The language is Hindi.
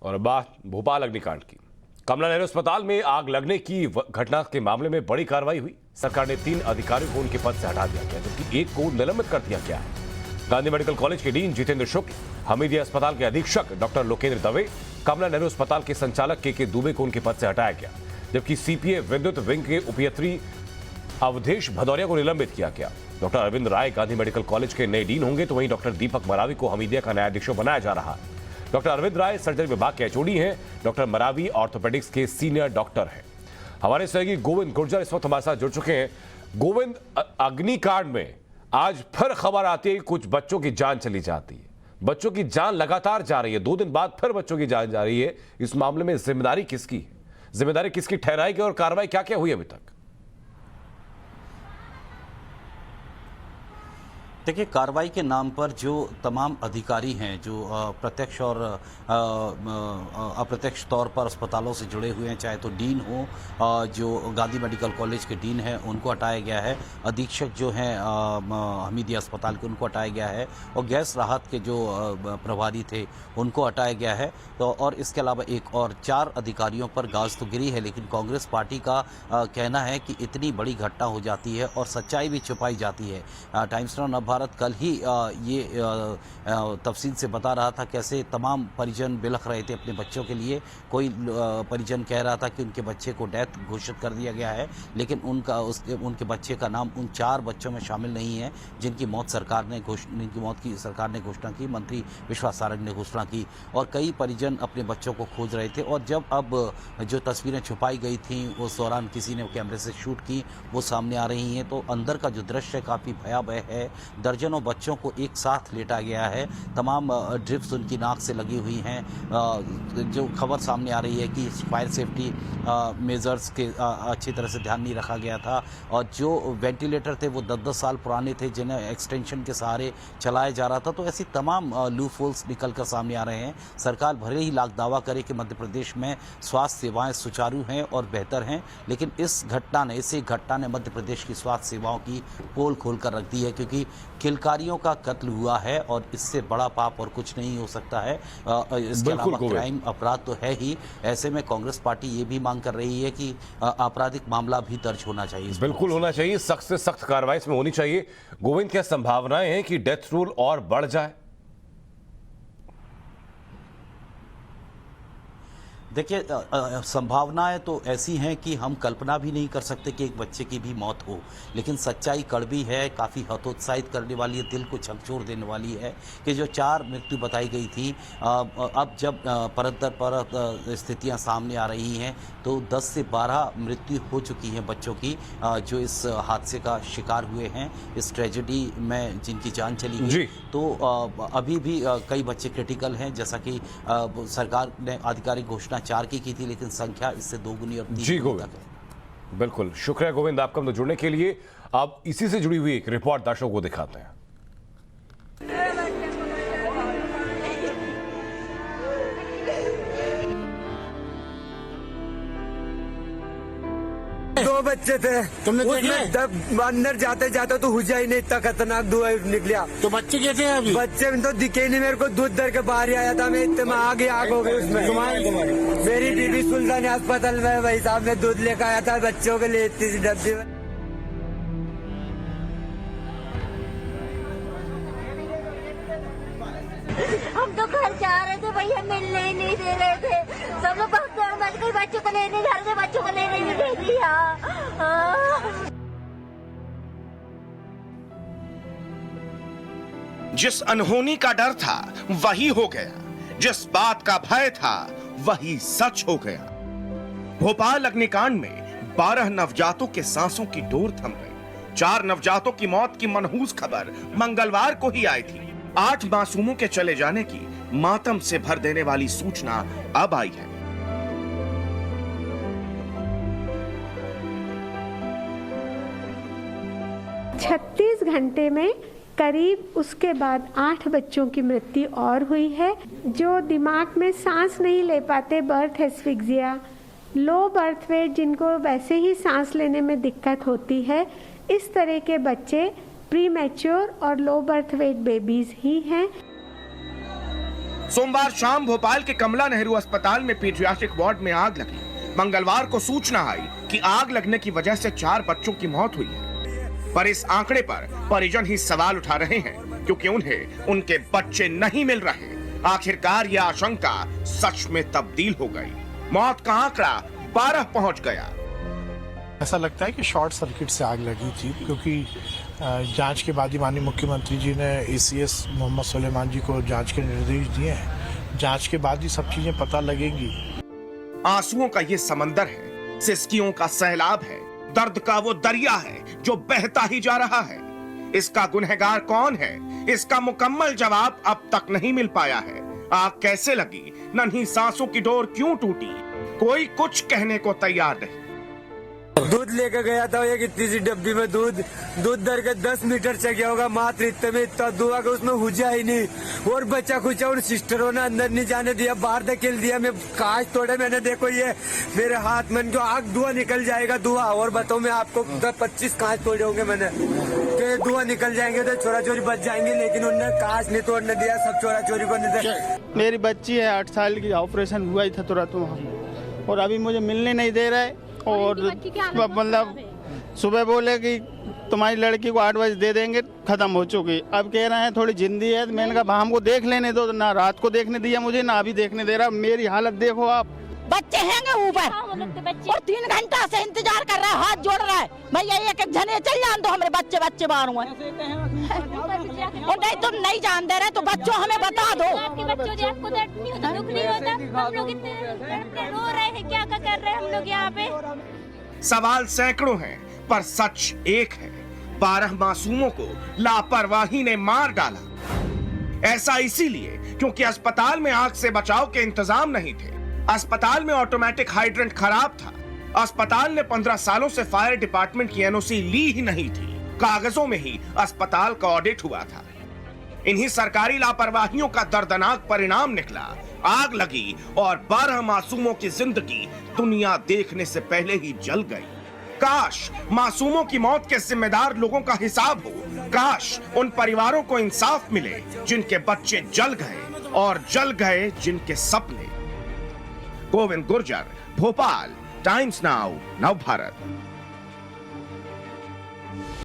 और बात भोपाल अग्निकांड की। कमला नेहरू अस्पताल में आग लगने की घटना के मामले में बड़ी कार्रवाई हुई। सरकार ने 3 अधिकारियों को उनके पद से हटा दिया गया, जबकि एक को निलंबित कर दिया गया है। गांधी मेडिकल कॉलेज के डीन जितेंद्र शुक्ल, हमीदिया अस्पताल के अधीक्षक डॉक्टर लोकेंद्र दवे, कमला नेहरू अस्पताल के संचालक के दुबे को उनके पद से हटाया गया, जबकि सीपीए विद्युत विंग के उपयत्री अवधेश भदौरिया को निलंबित किया गया। डॉक्टर अरविंद राय गांधी मेडिकल कॉलेज के नए डीन होंगे, तो वहीं डॉक्टर दीपक मरावी को हमीदिया का नया अधीक्षक बनाया जा रहा है। डॉक्टर अरविंद राय सर्जरी विभाग के एचओडी हैं, डॉक्टर मरावी ऑर्थोपेडिक्स के सीनियर डॉक्टर हैं। हमारे सहयोगी गोविंद गुर्जर इस वक्त हमारे साथ जुड़ चुके हैं। गोविंद, अग्निकांड में आज फिर खबर आती है कि कुछ बच्चों की जान चली जाती है। बच्चों की जान लगातार जा रही है, 2 दिन बाद फिर बच्चों की जान जा रही है। इस मामले में जिम्मेदारी किसकी है? जिम्मेदारी किसकी ठहराई गई और कार्रवाई क्या क्या हुई अभी तक? देखिए, कार्रवाई के नाम पर जो तमाम अधिकारी हैं, जो प्रत्यक्ष और अप्रत्यक्ष तौर पर अस्पतालों से जुड़े हुए हैं, चाहे तो डीन हो, जो गांधी मेडिकल कॉलेज के डीन हैं उनको हटाया गया है, अधीक्षक जो हैं हमीदिया अस्पताल के उनको हटाया गया है, और गैस राहत के जो प्रभारी थे उनको हटाया गया है। तो और इसके अलावा एक और 4 अधिकारियों पर गाज तो गिरी है, लेकिन कांग्रेस पार्टी का कहना है कि इतनी बड़ी घटना हो जाती है और सच्चाई भी छुपाई जाती है। टाइम्स नाउ नव भारत कल ही ये तफसील से बता रहा था कैसे तमाम परिजन बिलख रहे थे अपने बच्चों के लिए। कोई परिजन कह रहा था कि उनके बच्चे को डेथ घोषित कर दिया गया है, लेकिन उनके बच्चे का नाम उन 4 बच्चों में शामिल नहीं है जिनकी मौत की सरकार ने घोषणा की, मंत्री विश्वास सारंग ने घोषणा की। और कई परिजन अपने बच्चों को खोज रहे थे, और जब अब जो तस्वीरें छुपाई गई थी उस दौरान किसी ने कैमरे से शूट की, वो सामने आ रही हैं, तो अंदर का जो दृश्य काफ़ी भयावह है। दर्जनों बच्चों को एक साथ लेटा गया है, तमाम ड्रिप्स उनकी नाक से लगी हुई हैं। जो खबर सामने आ रही है कि फायर सेफ्टी मेजर्स के अच्छी तरह से ध्यान नहीं रखा गया था, और जो वेंटिलेटर थे वो 10-10 साल पुराने थे जिन्हें एक्सटेंशन के सहारे चलाया जा रहा था। तो ऐसी तमाम लूप होल्स निकल कर सामने आ रहे हैं। सरकार भले ही लाख दावा करे कि मध्य प्रदेश में स्वास्थ्य सेवाएं सुचारू हैं और बेहतर हैं, लेकिन इस घटना ने मध्य प्रदेश की स्वास्थ्य सेवाओं की पोल खोल कर रख दी है, क्योंकि किलकारियों का कत्ल हुआ है और इससे बड़ा पाप और कुछ नहीं हो सकता है। इसके अलावा क्राइम अपराध तो है ही। ऐसे में कांग्रेस पार्टी ये भी मांग कर रही है कि आपराधिक मामला भी दर्ज होना चाहिए। बिल्कुल होना चाहिए, सख्त से सख्त कार्रवाई इसमें होनी चाहिए। गोविंद, क्या संभावनाएं हैं कि डेथ रोल और बढ़ जाए? देखिए, संभावनाएं तो ऐसी हैं कि हम कल्पना भी नहीं कर सकते कि एक बच्चे की भी मौत हो, लेकिन सच्चाई कड़वी है, काफ़ी हतोत्साहित करने वाली है, दिल को झकझोर देने वाली है कि जो 4 मृत्यु बताई गई थी, अब जब परत दर परत स्थितियां सामने आ रही हैं, तो 10 से 12 मृत्यु हो चुकी हैं बच्चों की, जो इस हादसे का शिकार हुए हैं, इस ट्रेजेडी में जिनकी जान चली गई। तो अभी भी कई बच्चे क्रिटिकल हैं, जैसा कि सरकार ने आधिकारिक घोषणा 4 की थी, लेकिन संख्या इससे 2 गुनी और 3 गुनी तक है। बिल्कुल, शुक्रिया गोविंद आपका हमसे जुड़ने के लिए। अब इसी से जुड़ी हुई एक रिपोर्ट दर्शकों को दिखाते हैं। 2 बच्चे थे, उसमें जब अंदर जाते जाते तो हुजा ही नहीं, इतना खतरनाक धुआं निकला। तो बच्चे कैसे हैं अभी? बच्चे तो दिखे नहीं, मेरे को दूध दर के बाहर ही आया था, मैं इतने आगे आग हो गई उसमें। मेरी बीबी सुल्तान अस्पताल में, भाई साहब मैं दूध लेकर आया था बच्चों के लिए, इतनी सी डब्बी में। हम तो घर जा रहे थे, भैया मिलने ही नहीं दे रहे थे। सब लोग बहुत दौड़ मच गई, बच्चों को लेने जा रहे थे, बच्चों को लेने नहीं दे दिया। जिस अनहोनी का डर था वही हो गया, जिस बात का भय था वही सच हो गया। भोपाल अग्निकांड में 12 नवजातों के सांसों की डोर थम गई। 4 नवजातों की मौत की मनहूस खबर मंगलवार को ही आई थी। 8 मासूमों के चले जाने की मातम से भर देने वाली सूचना अब आई है। छत्तीस घंटे में करीब उसके बाद 8 बच्चों की मृत्यु और हुई है, जो दिमाग में सांस नहीं ले पाते, birth asphyxia, low birth weight, जिनको वैसे ही सांस लेने में दिक्कत होती है। इस तरह के बच्चे प्री मैच्योर और लो बर्थ वेट बेबीज ही हैं। सोमवार शाम भोपाल के कमला नेहरू अस्पताल में पीडियाट्रिक वार्ड में आग लगी। मंगलवार को सूचना आई कि आग लगने की वजह से 4 बच्चों की मौत हुई है, पर इस आंकड़े पर परिजन ही सवाल उठा रहे हैं क्योंकि उन्हें उनके बच्चे नहीं मिल रहे। आखिरकार यह आशंका सच में तब्दील हो गई। मौत का आंकड़ा 12 पहुंच गया। ऐसा लगता है कि शॉर्ट सर्किट से आग लगी थी, क्योंकि जांच के बाद ही माननीय मुख्यमंत्री जी ने ACS मोहम्मद सुलेमान जी को जांच के निर्देश दिए हैं। जांच के बाद ही सब चीजें पता लगेंगी। आंसुओं का ये समंदर है, सिसकियों का सैलाब है, दर्द का वो दरिया है जो बहता ही जा रहा है। इसका गुनहगार कौन है, इसका मुकम्मल जवाब अब तक नहीं मिल पाया है। आग कैसे लगी, नन्ही सांसों की डोर क्यों टूटी, कोई कुछ कहने को तैयार नहीं। दूध लेके गया था, एक इतनी सी डब्बी में दूध दर के 10 मीटर चल गया होगा, मात्र इतने में इतना धुआं कि उसमें हुजा ही नहीं। और बच्चा खुचा उन सिस्टरों ने अंदर नहीं जाने दिया, बाहर धकेल दिया। मैं कांच तोड़े, मैंने देखो ये मेरे हाथ में जो आग धुआं निकल जाएगा धुआं। और बताओ मैं आपको 25 कांच तोड़े होंगे मैंने, कि धुआं निकल जाएंगे तो चोरा चोरी बच जाएंगे, लेकिन उन्होंने कांच नहीं तोड़ने दिया, सब चोरा चोरी को नहीं दिया। मेरी बच्ची है 8 साल की, ऑपरेशन हुआ ही था तुरंत वहाँ, और अभी मुझे मिलने नहीं दे रहा है। और मतलब सुबह बोले कि तुम्हारी लड़की को 8 बजे दे देंगे, खत्म हो चुकी। अब कह रहे हैं थोड़ी जिंदी है। मैंने कहा हमको देख लेने दो, ना रात को देखने दिया मुझे, ना अभी देखने दे रहा। मेरी हालत देखो आप। बच्चे हैंगे ऊपर और 3 घंटा से इंतजार कर रहा है, हाथ जोड़ रहा है, भैया एक एक जने चल जान दो, हमारे बच्चे बाहर हुए। और नहीं तुम नहीं जान दे रहे तो बच्चों हमें बता दो। आपके बच्चों को आपको दर्द नहीं होता, दुख नहीं होता? हम लोग इतने रो रहे हैं, क्या कर रहे हैं हम लोग यहाँ पे? सवाल सैकड़ों हैं पर सच एक है, 12 मासूमों को लापरवाही ने मार डाला। ऐसा इसीलिए क्योंकि अस्पताल में आग से बचाव के इंतजाम नहीं थे। अस्पताल में ऑटोमेटिक हाइड्रेंट खराब था। अस्पताल ने 15 सालों से फायर डिपार्टमेंट की NOC ली ही नहीं थी। कागजों में ही अस्पताल का ऑडिट हुआ था। इन्हीं सरकारी लापरवाहियों का दर्दनाक परिणाम निकला। आग लगी और 12 मासूमों की जिंदगी दुनिया देखने से पहले ही जल गई। काश मासूमों की मौत के जिम्मेदार लोगों का हिसाब हो। काश उन परिवारों को इंसाफ मिले जिनके बच्चे जल गए, और जल गए जिनके सपने। गोविंद गुर्जर, भोपाल, टाइम्स नाउ, नव भारत।